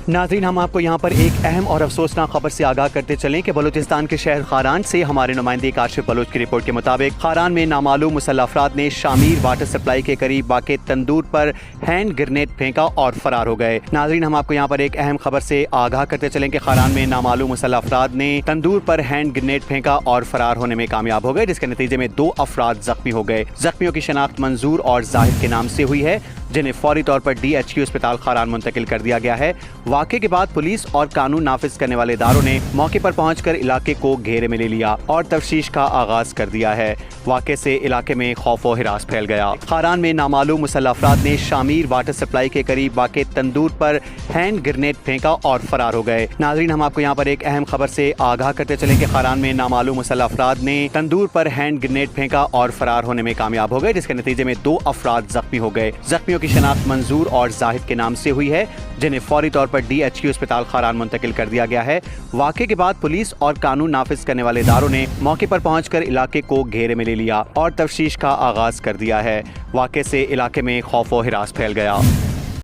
ناظرین، ہم آپ کو یہاں پر ایک اہم اور افسوسناک خبر سے آگاہ کرتے چلیں کہ بلوچستان کے شہر خاران سے ہمارے نمائندے کاشف بلوچ کی رپورٹ کے مطابق خاران میں نامعلوم مسلح افراد نے شامیر واٹر سپلائی کے قریب واقع تندور پر ہینڈ گرنیڈ پھینکا اور فرار ہو گئے۔ ناظرین، ہم آپ کو یہاں پر ایک اہم خبر سے آگاہ کرتے چلیں کہ خاران میں نامعلوم مسلح افراد نے تندور پر ہینڈ گرنیڈ پھینکا اور فرار ہونے میں کامیاب ہو گئے، جس کے نتیجے میں 2 افراد زخمی ہو گئے۔ زخمیوں کی شناخت منظور اور زاہد کے نام سے ہوئی ہے، جنہیں فوری طور پر DHQ اسپتال خاران منتقل کر دیا گیا ہے۔ واقعے کے بعد پولیس اور قانون نافذ کرنے والے اداروں نے موقع پر پہنچ کر علاقے کو گھیرے میں لے لیا اور تفتیش کا آغاز کر دیا ہے۔ واقعے سے علاقے میں خوف و ہراس پھیل گیا۔ خاران میں نامعلوم مسلح افراد نے شامیر واٹر سپلائی کے قریب واقع تندور پر ہینڈ گرنیڈ پھینکا اور فرار ہو گئے۔ ناظرین، ہم آپ کو یہاں پر ایک اہم خبر سے آگاہ کرتے چلیں کہ خاران میں نامعلوم مسلح افراد نے تندور پر ہینڈ گرنیڈ پھینکا اور فرار ہونے میں کامیاب ہو گئے، جس کے نتیجے میں 2 افراد زخمی ہو گئے۔ زخمیوں کی شناخت منظور اور زاہد کے نام سے ہوئی ہے، جنہیں فوری طور پر DHQ اسپتال خاران منتقل کر دیا گیا ہے۔ واقعے کے بعد پولیس اور قانون نافذ کرنے والے اداروں نے موقع پر پہنچ کر علاقے کو گھیرے میں لے لیا اور تفتیش کا آغاز کر دیا ہے۔ واقعے سے علاقے میں خوف و ہراس پھیل گیا۔